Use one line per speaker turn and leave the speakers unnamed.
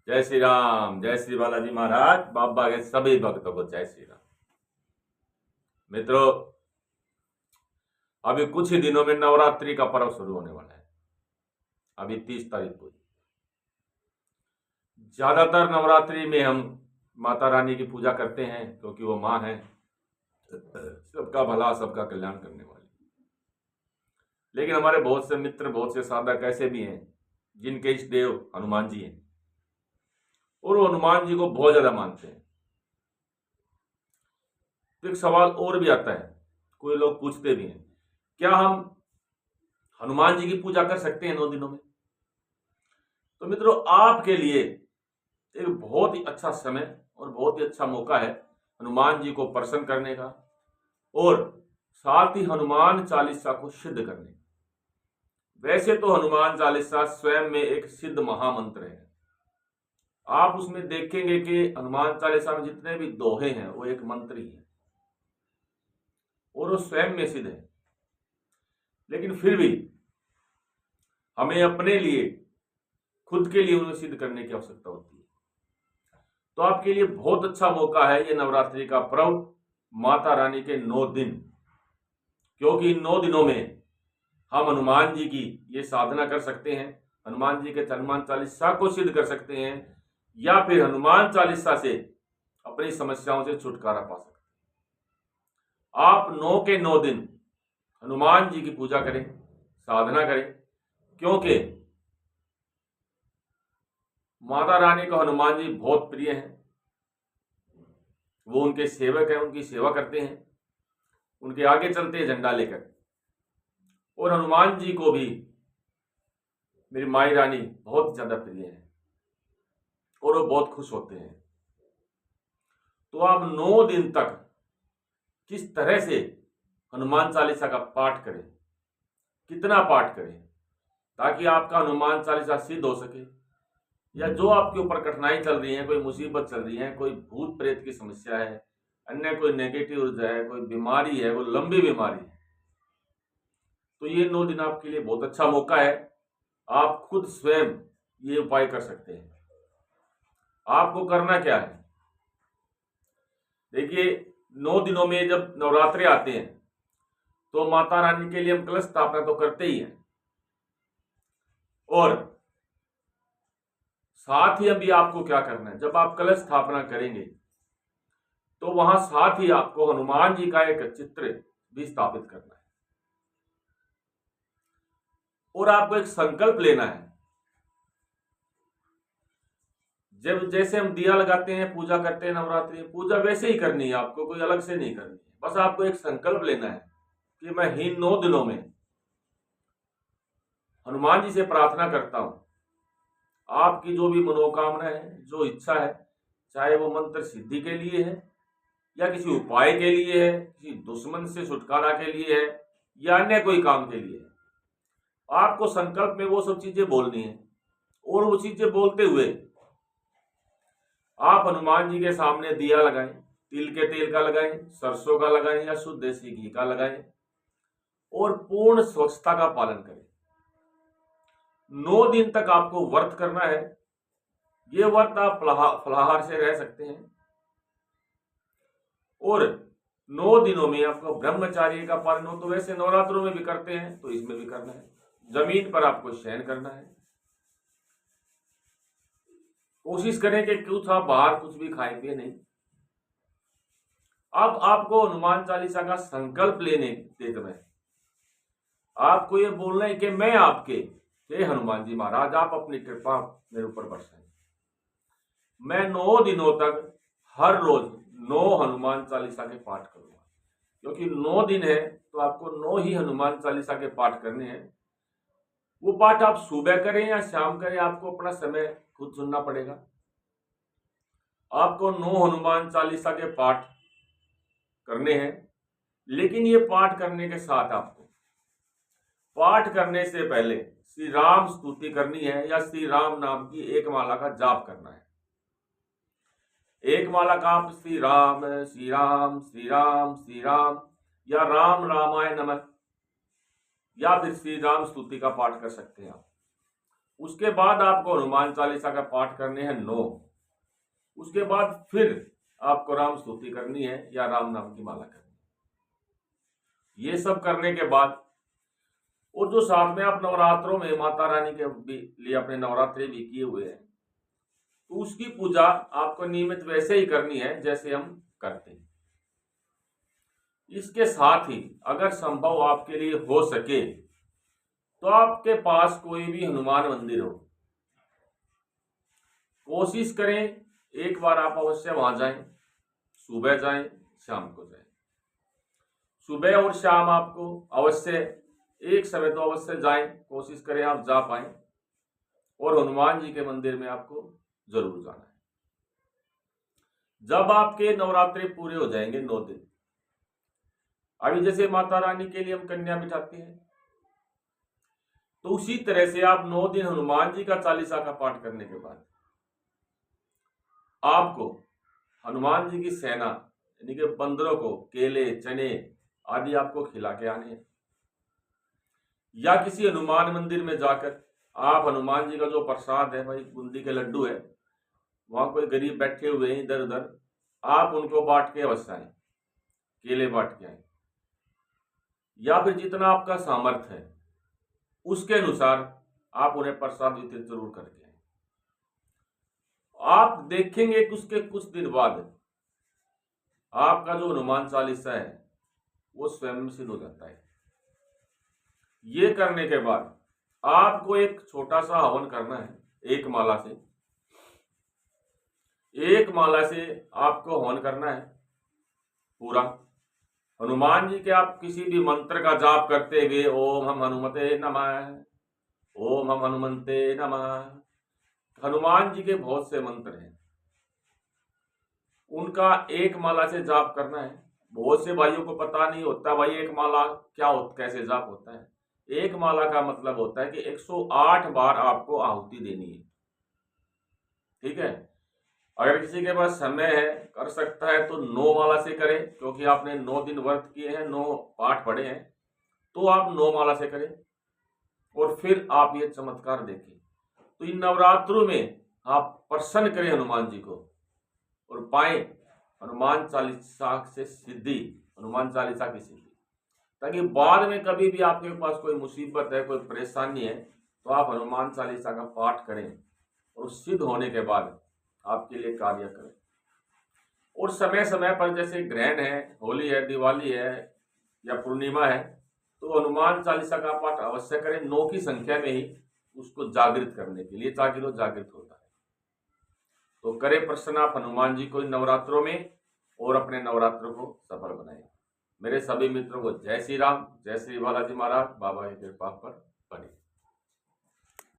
जय श्री बालाजी महाराज। बाबा के सभी भक्तों को जय श्री राम। मित्रों, अभी कुछ ही दिनों में नवरात्रि का पर्व शुरू होने वाला है। अभी 30 तारीख को। ज्यादातर नवरात्रि में हम माता रानी की पूजा करते हैं क्योंकि वो माँ है, सबका भला सबका कल्याण करने वाली। लेकिन हमारे बहुत से मित्र, बहुत से साधक ऐसे भी हैं जिनके इष्ट देव हनुमान जी हैं और वो हनुमान जी को बहुत ज्यादा मानते हैं। तो एक सवाल और भी आता है, कोई लोग पूछते भी हैं, क्या हम हनुमान जी की पूजा कर सकते हैं 9 दिनों में? तो मित्रों, आपके लिए एक बहुत ही अच्छा समय और बहुत ही अच्छा मौका है हनुमान जी को प्रसन्न करने का और साथ ही हनुमान चालीसा को सिद्ध करने का। वैसे तो हनुमान चालीसा स्वयं में एक सिद्ध महामंत्र है। आप उसमें देखेंगे कि हनुमान चालीसा में जितने भी दोहे हैं वो एक मंत्र ही है और वो स्वयं में सिद्ध है। लेकिन फिर भी हमें अपने लिए, खुद के लिए उन्हें सिद्ध करने की आवश्यकता होती है। तो आपके लिए बहुत अच्छा मौका है ये नवरात्रि का पर्व, माता रानी के 9 दिन, क्योंकि इन 9 दिनों में हम हनुमान जी की ये साधना कर सकते हैं, हनुमान जी के हनुमान चालीसा को सिद्ध कर सकते हैं या फिर हनुमान चालीसा से अपनी समस्याओं से छुटकारा पा सकते हैं। आप 9 के 9 दिन हनुमान जी की पूजा करें, साधना करें, क्योंकि माता रानी को हनुमान जी बहुत प्रिय हैं। वो उनके सेवक हैं, उनकी सेवा करते हैं, उनके आगे चलते हैं झंडा लेकर। और हनुमान जी को भी मेरी माई रानी बहुत ज्यादा प्रिय है और वो बहुत खुश होते हैं। तो आप 9 दिन तक किस तरह से हनुमान चालीसा का पाठ करें, कितना पाठ करें ताकि आपका हनुमान चालीसा सिद्ध हो सके, या जो आपके ऊपर कठिनाई चल रही है, कोई मुसीबत चल रही है, कोई भूत प्रेत की समस्या है, अन्य कोई नेगेटिव ऊर्जा है, कोई बीमारी है, कोई लंबी बीमारी है, तो ये 9 दिन आपके लिए बहुत अच्छा मौका है। आप खुद स्वयं ये उपाय कर सकते हैं। आपको करना क्या है, देखिए 9 दिनों में जब नवरात्रे आते हैं तो माता रानी के लिए हम कलश स्थापना तो करते ही हैं, और साथ ही अभी आपको क्या करना है, जब आप कलश स्थापना करेंगे तो वहां साथ ही आपको हनुमान जी का एक चित्र भी स्थापित करना है और आपको एक संकल्प लेना है। जब जैसे हम दिया लगाते हैं, पूजा करते हैं, नवरात्रि पूजा वैसे ही करनी है, आपको कोई अलग से नहीं करनी है। बस आपको एक संकल्प लेना है कि मैं इन 9 दिनों में हनुमान जी से प्रार्थना करता हूं, आपकी जो भी मनोकामना है, जो इच्छा है, चाहे वो मंत्र सिद्धि के लिए है या किसी उपाय के लिए है, किसी दुश्मन से छुटकारा के लिए है या अन्य कोई काम के लिए है, आपको संकल्प में वो सब चीजें बोलनी है। और वो चीजें बोलते हुए आप हनुमान जी के सामने दिया लगाएं, तिल के तेल का लगाएं, सरसों का लगाएं या शुद्ध देसी घी का लगाएं और पूर्ण स्वच्छता का पालन करें। 9 दिन तक आपको व्रत करना है। ये व्रत आप फलाहार से रह सकते हैं और 9 दिनों में आपको ब्रह्मचार्य का पालन हो, तो वैसे नवरात्रों में भी करते हैं तो इसमें भी करना है। जमीन पर आपको शयन करना है। कोशिश करें कि कुछ आप बाहर कुछ भी खाएं पिए नहीं। अब आपको हनुमान चालीसा का संकल्प लेने के समय आपको ये बोलना है कि मैं आपके, हे हनुमान जी महाराज, आप अपनी कृपा मेरे ऊपर बरसाएं। मैं 9 दिनों तक हर रोज 9 हनुमान चालीसा के पाठ करूंगा, क्योंकि 9 दिन है तो आपको 9 ही हनुमान चालीसा के पाठ करने हैं। वो पाठ आप सुबह करें या शाम करें, आपको अपना समय खुद चुनना पड़ेगा। आपको 9 हनुमान चालीसा के पाठ करने हैं, लेकिन ये पाठ करने के साथ आपको पाठ करने से पहले श्री राम स्तुति करनी है या श्री राम नाम की एक माला का जाप करना है। एक माला का आप श्री राम श्री राम श्री राम श्री राम या राम रामाय नमः या फिर श्री राम स्तुति का पाठ कर सकते हैं आप। उसके बाद आपको हनुमान चालीसा का पाठ करने हैं 9। उसके बाद फिर आपको राम स्तुति करनी है या राम नाम की माला करनी है। ये सब करने के बाद और जो साथ में आप नवरात्रों में माता रानी के लिए अपने नवरात्रि भी किए हुए हैं, तो उसकी पूजा आपको नियमित वैसे ही करनी है जैसे हम करते हैं। इसके साथ ही अगर संभव आपके लिए हो सके तो आपके पास कोई भी हनुमान मंदिर हो, कोशिश करें एक बार आप अवश्य वहां जाएं। सुबह जाएं, शाम को जाएं। सुबह और शाम आपको अवश्य एक समय तो अवश्य जाएं, कोशिश करें आप जा पाएं। और हनुमान जी के मंदिर में आपको जरूर जाना है। जब आपके नवरात्रि पूरे हो जाएंगे 9 दिन, अभी जैसे माता रानी के लिए हम कन्या बिठाते हैं, तो उसी तरह से आप 9 दिन हनुमान जी का चालीसा का पाठ करने के बाद आपको हनुमान जी की सेना यानी कि बंदरों को केले चने आदि आपको खिला के आने हैं। या किसी हनुमान मंदिर में जाकर आप हनुमान जी का जो प्रसाद है, भाई बूंदी के लड्डू है, वहां कोई गरीब बैठे हुए हैं इधर उधर, आप उनको बांट के अवश्य आए, केले बांट के आए। या फिर जितना आपका सामर्थ्य है उसके अनुसार आप उन्हें प्रसाद वितरित जरूर करके आए। आप देखेंगे कि उसके कुछ दिन बाद आपका जो हनुमान चालीसा है वो स्वयं सिद्ध हो जाता है। ये करने के बाद आपको एक छोटा सा हवन करना है। एक माला से आपको हवन करना है पूरा। हनुमान जी के आप किसी भी मंत्र का जाप करते हुए ओम हम हनुमते नमः, ओम हम हनुमंते नमः। हनुमान जी के बहुत से मंत्र हैं, उनका एक माला से जाप करना है। बहुत से भाइयों को पता नहीं होता भाई एक माला क्या होता, कैसे जाप होता है। एक माला का मतलब होता है कि 108 बार आपको आहुति देनी है। ठीक है, अगर किसी के पास समय है, कर सकता है तो 9 माला से करें, क्योंकि आपने 9 दिन व्रत किए हैं, 9 पाठ पढ़े हैं, तो आप 9 माला से करें और फिर आप ये चमत्कार देखें। तो इन नवरात्रों में आप प्रसन्न करें हनुमान जी को और पाए हनुमान चालीसा से सिद्धि, हनुमान चालीसा की सिद्धि, ताकि बाद में कभी भी आपके पास कोई मुसीबत है, कोई परेशानी है, तो आप हनुमान चालीसा का पाठ करें और सिद्ध होने के बाद आपके लिए कार्य करें। और समय समय पर जैसे ग्रहण है, होली है, दिवाली है या पूर्णिमा है, तो हनुमान चालीसा का पाठ अवश्य करें। 9 की संख्या में ही उसको जागृत करने के लिए, ताकि वो जागृत होता है। तो करें प्रसन्न आप हनुमान जी को इन नवरात्रों में और अपने नवरात्रों को सफल बनाएं। मेरे सभी मित्रों को जय श्री राम, जय श्री बालाजी महाराज। बाबा की कृपा पर बने।